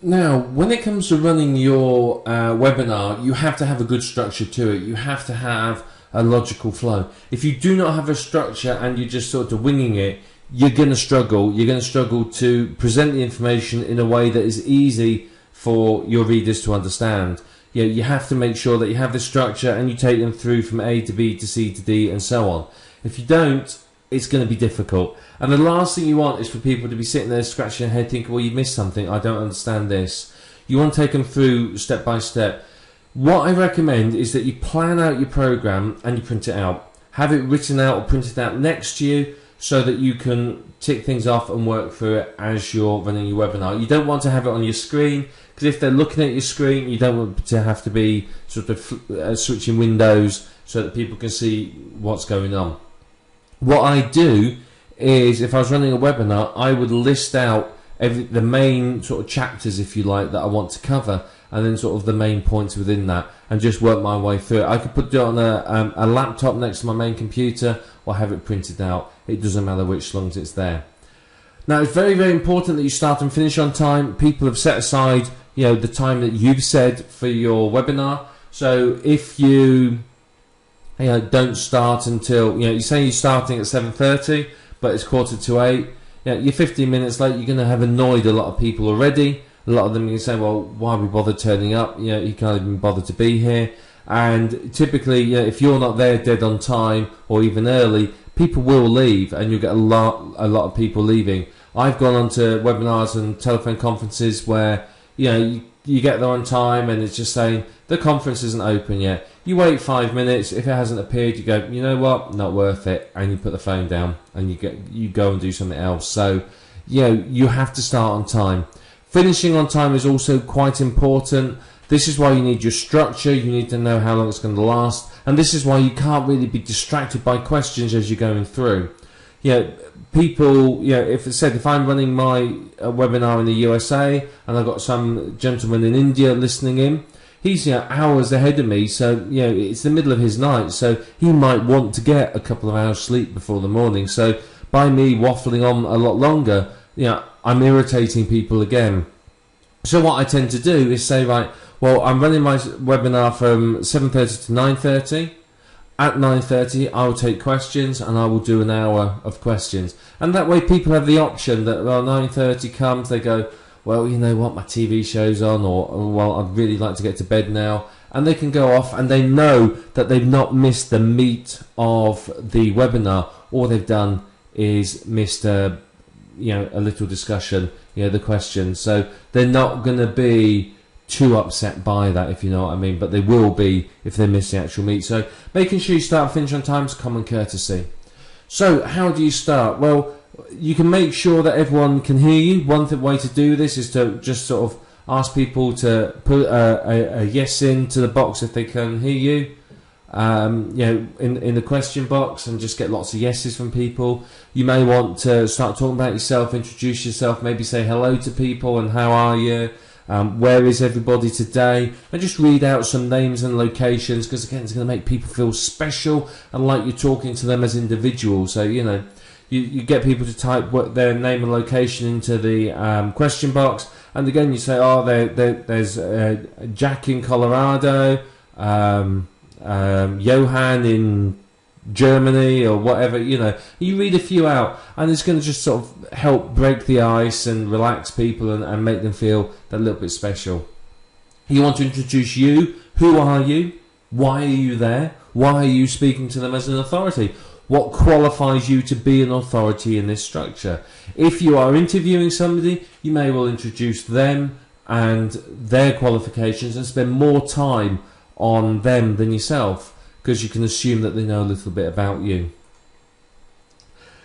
Now, when it comes to running your webinar, you have to have a good structure to it. You have to have a logical flow. If you do not have a structure and you're just sort of winging it, you're going to struggle. You're going to struggle to present the information in a way that is easy for your readers to understand. You have to make sure that you have the structure and you take them through from A to B to C to D and so on. If you don't, it's going to be difficult. And the last thing you want is for people to be sitting there scratching their head thinking, well, you missed something, I don't understand this. You want to take them through step by step. What I recommend is that you plan out your program and you print it out. Have it written out or printed out next to you so that you can tick things off and work through it as you're running your webinar. You don't want to have it on your screen, because if they're looking at your screen, you don't want to have to be sort of switching windows so that people can see what's going on. What I do is, if I was running a webinar, I would list out the main sort of chapters, if you like, that I want to cover, and then sort of the main points within that, and just work my way through it. I could put it on a laptop next to my main computer, or have it printed out. It doesn't matter which, as long as it's there. Now, it's very, very important that you start and finish on time. People have set aside, the time that you've said for your webinar. So if you don't start until, you say you're starting at 7:30, but it's 7:45. You're 15 minutes late. You're going to have annoyed a lot of people already. A lot of them are going to say, well, why we bother turning up? You can't even bother to be here. And typically, if you're not there dead on time or even early, people will leave, and you'll get a lot of people leaving. I've gone on to webinars and telephone conferences where you get there on time and it's just saying the conference isn't open yet. You wait 5 minutes. If it hasn't appeared, you go, you know what, not worth it, and you put the phone down and you go and do something else. So you have to start on time. Finishing on time is also quite important. This is why you need your structure. You need to know how long it's going to last, and this is why you can't really be distracted by questions as you're going through. People, if I'm running my webinar in the USA and I've got some gentleman in India listening in, he's hours ahead of me, so it's the middle of his night, so he might want to get a couple of hours sleep before the morning. So by me waffling on a lot longer, I'm irritating people again. So what I tend to do is say, right, well, I'm running my webinar from 7:30 to 9:30. At 9:30, I will take questions, and I will do an hour of questions. And that way people have the option that, well, 9:30 comes, they go, well, you know what, my TV show's on, or well, I'd really like to get to bed now. And they can go off, and they know that they've not missed the meat of the webinar. All they've done is missed a little discussion, the questions. So they're not going to be too upset by that, if you know what I mean, but they will be if they miss the actual meat. So making sure you start and finish on time is common courtesy. So how do you start? Well, you can make sure that everyone can hear you. One way to do this is to just sort of ask people to put a yes into the box if they can hear you, in the question box, and just get lots of yeses from people. You may want to start talking about yourself, introduce yourself, maybe say hello to people and how are you. Where is everybody today? And just read out some names and locations, because again, it's going to make people feel special and like you're talking to them as individuals. So you get people to type their name and location into the question box, and again you say, oh, there's Jack in Colorado, Johan in Germany, or whatever. You read a few out, and it's going to just sort of help break the ice and relax people and make them feel a little bit special. You want to introduce you. Who are you? Why are you there? Why are you speaking to them as an authority? What qualifies you to be an authority in this structure? If you are interviewing somebody, you may well introduce them and their qualifications and spend more time on them than yourself, because you can assume that they know a little bit about you.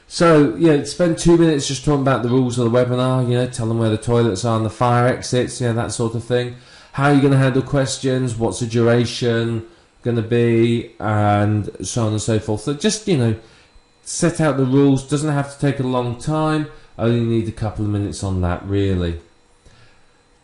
So, spend 2 minutes just talking about the rules of the webinar, tell them where the toilets are and the fire exits, that sort of thing. How are you going to handle questions? What's the duration going to be? And so on and so forth. So just, set out the rules. Doesn't have to take a long time. Only need a couple of minutes on that, really.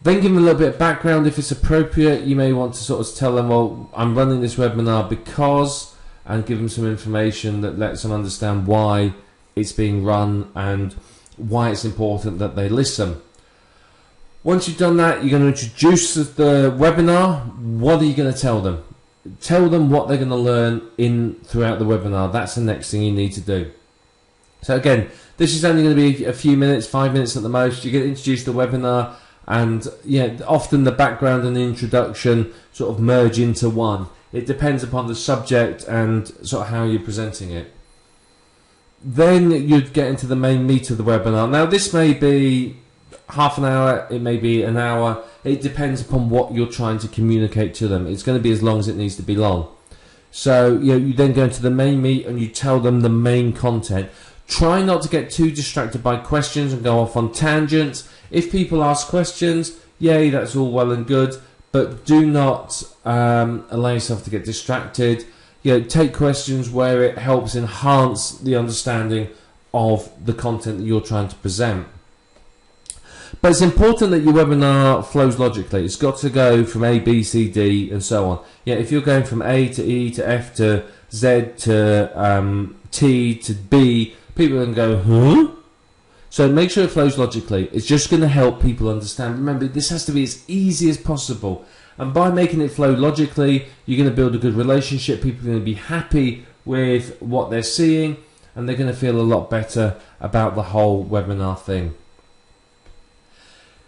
Then give them a little bit of background if it's appropriate. You may want to sort of tell them, well, I'm running this webinar because, and give them some information that lets them understand why it's being run and why it's important that they listen. Once you've done that, you're going to introduce the webinar. What are you going to tell them? Tell them what they're going to learn throughout the webinar. That's the next thing you need to do. So again, this is only going to be a few minutes, 5 minutes at the most. You're going to introduce the webinar, and often the background and the introduction sort of merge into one. It depends upon the subject and sort of how you're presenting it. Then you'd get into the main meat of the webinar. Now this may be half an hour, it may be an hour. It depends upon what you're trying to communicate to them. It's going to be as long as it needs to be long. So you then go into the main meat and you tell them the main content. Try not to get too distracted by questions and go off on tangents. If people ask questions, yay, that's all well and good, but do not allow yourself to get distracted. Take questions where it helps enhance the understanding of the content that you're trying to present. But it's important that your webinar flows logically. It's got to go from A, B, C, D, and so on. If you're going from A to E to F to Z to T to B, people are going to go, huh? So make sure it flows logically. It's just going to help people understand. Remember, this has to be as easy as possible. And by making it flow logically, you're going to build a good relationship. People are going to be happy with what they're seeing, and they're going to feel a lot better about the whole webinar thing.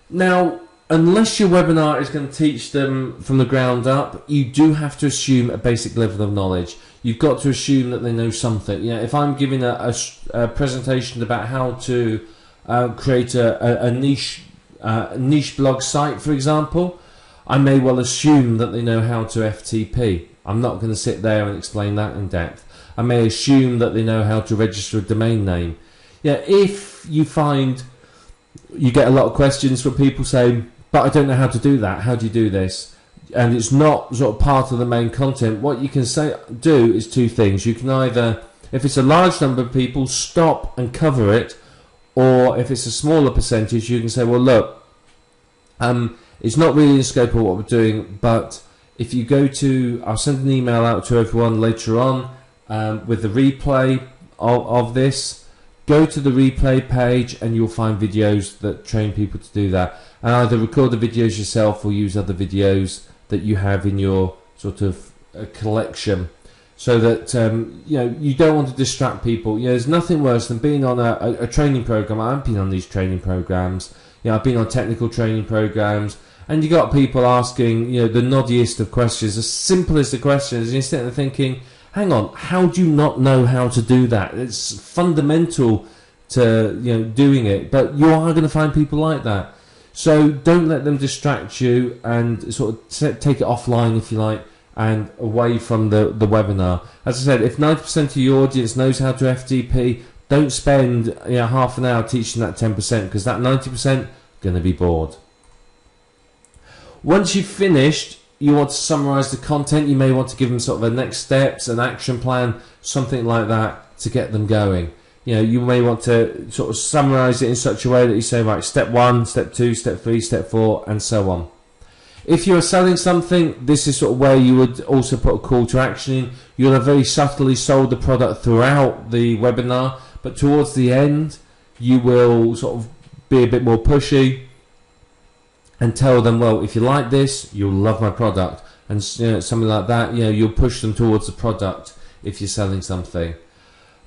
Now, unless your webinar is going to teach them from the ground up, you do have to assume a basic level of knowledge. You've got to assume that they know something. If I'm giving a presentation about how to create a niche blog site, for example, I may well assume that they know how to FTP. I'm not going to sit there and explain that in depth. I may assume that they know how to register a domain name. If you find you get a lot of questions from people saying, but I don't know how to do that, how do you do this? And it's not sort of part of the main content. What you can do is two things. You can either, if it's a large number of people, stop and cover it, or if it's a smaller percentage, you can say, well, look, it's not really in the scope of what we're doing, but if you go to, I'll send an email out to everyone later on with the replay of this. Go to the replay page and you'll find videos that train people to do that. And either record the videos yourself or use other videos that you have in your sort of collection, so that you don't want to distract people. There's nothing worse than being on a training program. I've been on these training programs. I've been on technical training programs, and you got people asking the noddiest of questions, the simplest of questions, and you're sitting there thinking, hang on, how do you not know how to do that? It's fundamental to doing it, but you are going to find people like that. So don't let them distract you, and sort of take it offline, if you like, and away from the webinar. As I said, if 90% of your audience knows how to FTP, don't spend half an hour teaching that 10%, because that 90% going to be bored. Once you've finished, you want to summarize the content. You may want to give them sort of a next steps, an action plan, something like that to get them going. You may want to sort of summarize it in such a way that you say, right, step 1, step 2, step 3, step 4, and so on. If you're selling something, this is sort of where you would also put a call to action in. You'll have very subtly sold the product throughout the webinar, but towards the end, you will sort of be a bit more pushy and tell them, well, if you like this, you'll love my product, and something like that. You'll push them towards the product if you're selling something.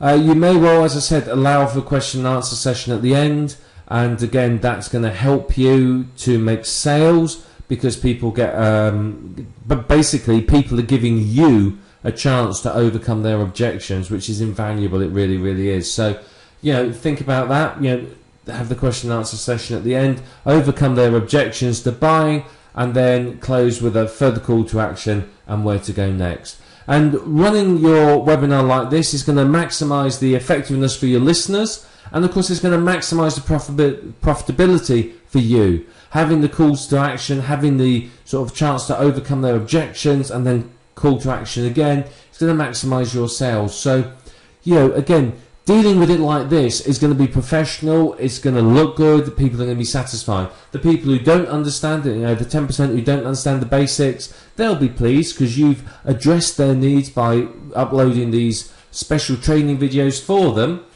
You may well, as I said, allow for a question and answer session at the end, and again, that's going to help you to make sales, because people get, but basically people are giving you a chance to overcome their objections, which is invaluable. It really, really is. So, think about that. Have the question and answer session at the end, overcome their objections to buying, and then close with a further call to action and where to go next. And running your webinar like this is going to maximize the effectiveness for your listeners, and of course it's going to maximize the profitability for you. Having the calls to action, having the sort of chance to overcome their objections and then call to action again, it's going to maximize your sales. So, again, dealing with it like this is going to be professional, it's going to look good, people are going to be satisfied. The people who don't understand it, the 10% who don't understand the basics, they'll be pleased because you've addressed their needs by uploading these special training videos for them.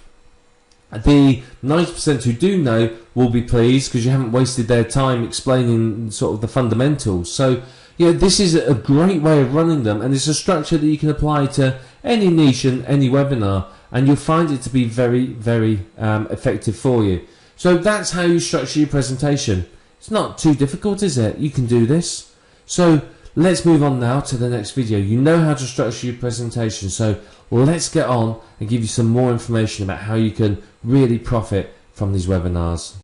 The 90% who do know will be pleased because you haven't wasted their time explaining sort of the fundamentals. So, this is a great way of running them, and it's a structure that you can apply to any niche and any webinar, and you'll find it to be very, very effective for you. So that's how you structure your presentation. It's not too difficult, is it? You can do this. So let's move on now to the next video. You know how to structure your presentation, so let's get on and give you some more information about how you can really profit from these webinars.